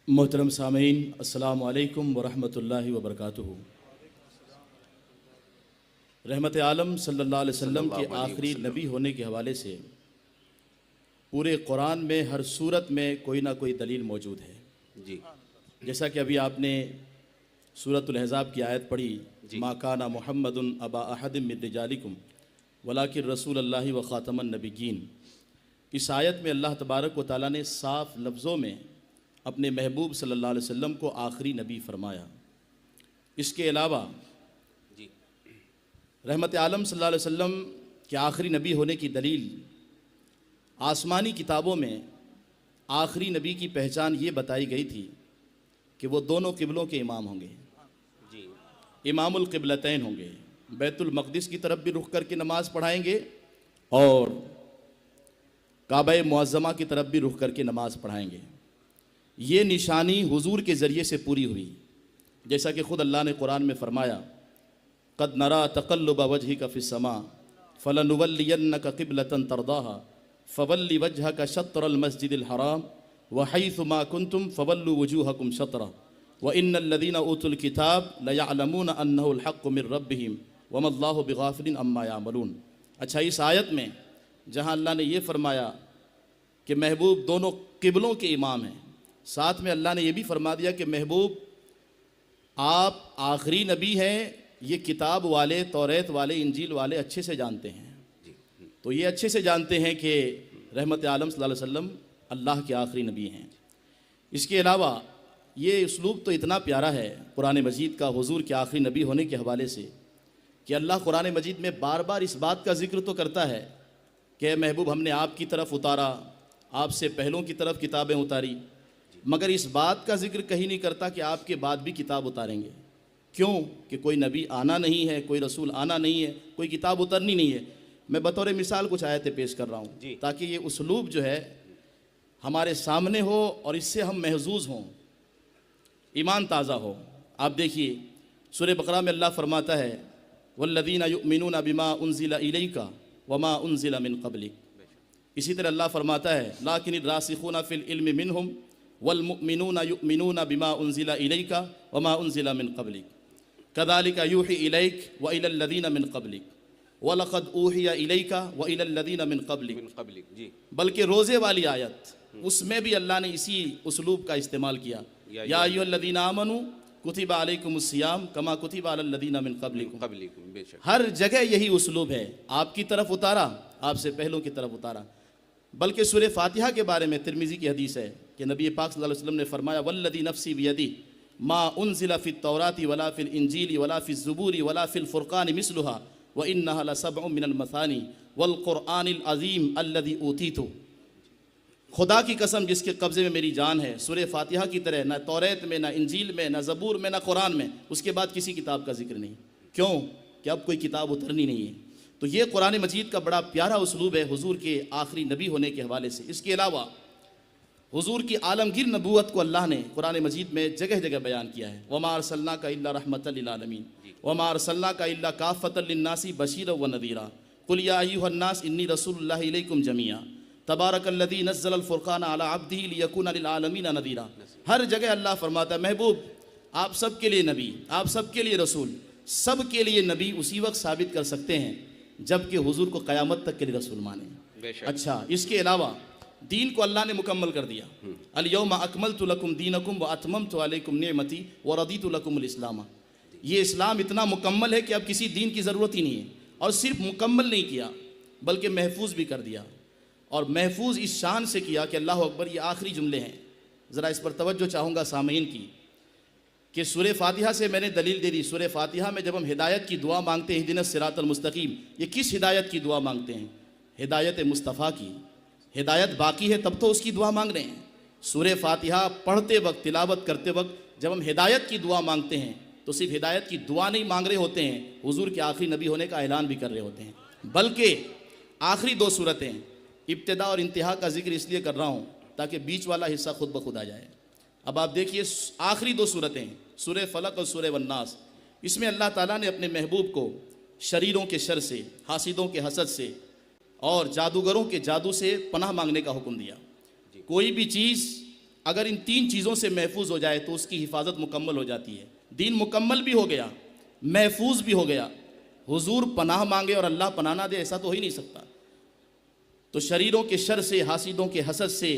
محترم سامعین، السلام علیکم ورحمۃ اللہ وبرکاتہ۔ رحمت عالم صلی اللہ علیہ وسلم کے آخری نبی ہونے کے حوالے سے پورے قرآن میں ہر صورت میں کوئی نہ کوئی دلیل موجود ہے جی، جیسا کہ ابھی آپ نے سورۃ الاحزاب کی آیت پڑھی، ما کان محمد ابا احد من رجالکم ولکن رسول اللہ و خاتم النبیین۔ اس آیت میں اللہ تبارک و تعالیٰ نے صاف لفظوں میں اپنے محبوب صلی اللہ علیہ وسلم کو آخری نبی فرمایا۔ اس کے علاوہ جی، رحمت عالم صلی اللہ علیہ وسلم کے آخری نبی ہونے کی دلیل آسمانی کتابوں میں آخری نبی کی پہچان یہ بتائی گئی تھی کہ وہ دونوں قبلوں کے امام ہوں گے، جی، امام القبلتین ہوں گے، بیت المقدس کی طرف بھی رخ کر کے نماز پڑھائیں گے اور کعبہ معظمہ کی طرف بھی رخ کر کے نماز پڑھائیں گے۔ یہ نشانی حضور کے ذریعے سے پوری ہوئی، جیسا کہ خود اللہ نے قرآن میں فرمایا، قد نرا تقلب وجہک فی السماء فلنولینک قبلۃ ترضاها فول وجہک شطر المسجد الحرام وحیث ما کنتم فولوا وجوہکم شطرہ وان الذین اوتوا الکتاب لیعلمون انہ الحق من ربہم وما اللہ بغافل عما یعملون۔ اچھا، اس آیت میں جہاں اللہ نے یہ فرمایا کہ محبوب دونوں قبلوں کے امام ہیں، ساتھ میں اللہ نے یہ بھی فرما دیا کہ محبوب آپ آخری نبی ہیں، یہ کتاب والے، توریت والے، انجیل والے اچھے سے جانتے ہیں۔ تو یہ اچھے سے جانتے ہیں کہ رحمت عالم صلی اللہ علیہ وسلم اللہ کے آخری نبی ہیں۔ اس کے علاوہ یہ اسلوب تو اتنا پیارا ہے قرآن مجید کا حضور کے آخری نبی ہونے کے حوالے سے کہ اللہ قرآن مجید میں بار بار اس بات کا ذکر تو کرتا ہے کہ اے محبوب ہم نے آپ کی طرف اتارا، آپ سے پہلوں کی طرف کتابیں اتاری، مگر اس بات کا ذکر کہیں نہیں کرتا کہ آپ کے بعد بھی کتاب اتاریں گے۔ کیوں؟ کہ کوئی نبی آنا نہیں ہے، کوئی رسول آنا نہیں ہے، کوئی کتاب اترنی نہیں ہے۔ میں بطور مثال کچھ آیتیں پیش کر رہا ہوں تاکہ یہ اسلوب جو ہے ہمارے سامنے ہو اور اس سے ہم محظوظ ہوں، ایمان تازہ ہو۔ آپ دیکھیے سورہ بقرہ میں اللہ فرماتا ہے والذین یؤمنون بما انزل الیک وما انزل من قبلک۔ اسی طرح اللہ فرماتا ہے لیکن الراسخون فی العلم منہم والمؤمنون یؤمنون بما انزل الیک وما انزل من قبلک کذالک یوحی الیک والی الذین من قبلک وَلَقَدْ أُوحِيَ إِلَيْكَ وَإِلَى الَّذِينَ مِن قَبْلِكَ۔ جی، بلکہ روزے والی آیت اس میں بھی اللہ نے اسی اسلوب کا استعمال کیا، یا ایھا الذین آمنوا کتب علیکم الصیام کما کتب علی الذین من قبلکم۔ بے شک، ہر جگہ یہی اسلوب ہے، آپ کی طرف اتارا، آپ سے پہلوں کی طرف اتارا۔ بلکہ سورہ فاتحہ کے بارے میں ترمذی کی حدیث ہے کہ نبی پاک صلی اللہ علیہ وسلم نے فرمایا والذی نفسی بیدی ما انزل فی التوراۃ ولا فی الانجیل ولا فی الزبور ولا فی الفرقان مثلها وَإِنَّهَا لَسَبْعٌ مِّنَ الْمَثَانِي وَالْقُرْآنِ الْعَظِيمِ الَّذِي أُوتِيتُ۔ خدا کی قسم جس کے قبضے میں میری جان ہے، سورہ فاتحہ کی طرح نہ توریت میں، نہ انجیل میں، نہ زبور میں، نہ قرآن میں اس کے بعد کسی کتاب کا ذکر نہیں۔ کیوں؟ کہ اب کوئی کتاب اترنی نہیں ہے۔ تو یہ قرآن مجید کا بڑا پیارا اسلوب ہے حضور کے آخری نبی ہونے کے حوالے سے۔ اس کے علاوہ حضور کی عالمگیر نبوت کو اللہ نے قرآن مجید میں جگہ جگہ بیان کیا ہے، وَمَا أَرْسَلْنَاكَ إِلَّا رَحْمَةً لِّلْعَالَمِينَ وَمَا أَرْسَلْنَاكَ إِلَّا كَافَّةً لِّلنَّاسِ بَشِيرًا وَنَذِيرًا قُلْ يَا أَيُّهَا النَّاسُ إِنِّي رَسُولُ اللَّهِ إِلَيْكُمْ جَمِيعًا تَبَارَكَ الَّذِي نَزَّلَ الْفُرْقَانَ عَلَىٰ عَبْدِهِ لِيَكُونَ لِلْعَالَمِينَ نَذِيرًا۔ ہر جگہ اللہ فرماتا ہے محبوب آپ سب کے لیے نبی، آپ سب کے لیے رسول، سب کے لیے نبی اسی وقت ثابت کر سکتے ہیں جب کہ حضور کو قیامت تک کے لیے رسول مانیں۔ اچھا، اس کے علاوہ دین کو اللہ نے مکمل کر دیا، الیوم اکملت لکم دینکم واتممت علیکم نعمتی ورضیت لکم الاسلام۔ یہ اسلام اتنا مکمل ہے کہ اب کسی دین کی ضرورت ہی نہیں ہے، اور صرف مکمل نہیں کیا بلکہ محفوظ بھی کر دیا، اور محفوظ اس شان سے کیا کہ اللہ اکبر یہ آخری جملے ہیں۔ ذرا اس پر توجہ چاہوں گا سامعین کی کہ سورہ فاتحہ سے میں نے دلیل دے دی۔ سورہ فاتحہ میں جب ہم ہدایت کی دعا مانگتے ہیں اہدنا الصراط المستقیم، یہ کس ہدایت کی دعا مانگتے ہیں؟ ہدایت مصطفیٰ کی۔ ہدایت باقی ہے تب تو اس کی دعا مانگ رہے ہیں۔ سورہ فاتحہ پڑھتے وقت، تلاوت کرتے وقت جب ہم ہدایت کی دعا مانگتے ہیں تو صرف ہدایت کی دعا نہیں مانگ رہے ہوتے ہیں، حضور کے آخری نبی ہونے کا اعلان بھی کر رہے ہوتے ہیں۔ بلکہ آخری دو صورتیں، ابتدا اور انتہا کا ذکر اس لیے کر رہا ہوں تاکہ بیچ والا حصہ خود بخود آ جائے۔ اب آپ دیکھیے آخری دو صورتیں سورہ فلق اور سورہ والناس، اس میں اللہ تعالیٰ نے اپنے محبوب کو شریروں کے شر سے، حاسدوں کے حسد سے اور جادوگروں کے جادو سے پناہ مانگنے کا حکم دیا۔ کوئی بھی چیز اگر ان تین چیزوں سے محفوظ ہو جائے تو اس کی حفاظت مکمل ہو جاتی ہے. دین مکمل بھی ہو گیا, محفوظ بھی ہو گیا. حضور پناہ مانگے اور اللہ پناہ نہ دے, ایسا تو ہو ہی نہیں سکتا. تو شریروں کے شر سے, حاسدوں کے حسد سے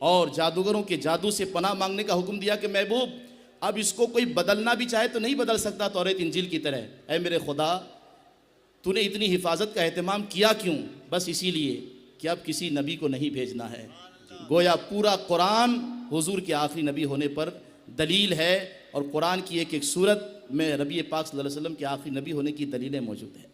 اور جادوگروں کے جادو سے پناہ مانگنے کا حکم دیا کہ محبوب اب اس کو کوئی بدلنا بھی چاہے تو نہیں بدل سکتا توریت انجیل کی طرح. اے میرے خدا, تو نے اتنی حفاظت کا اہتمام کیا کیوں؟ بس اسی لیے کہ اب کسی نبی کو نہیں بھیجنا ہے. گویا پورا قرآن حضور کے آخری نبی ہونے پر دلیل ہے, اور قرآن کی ایک ایک سورت میں نبی پاک صلی اللہ علیہ وسلم کے آخری نبی ہونے کی دلیلیں موجود ہیں.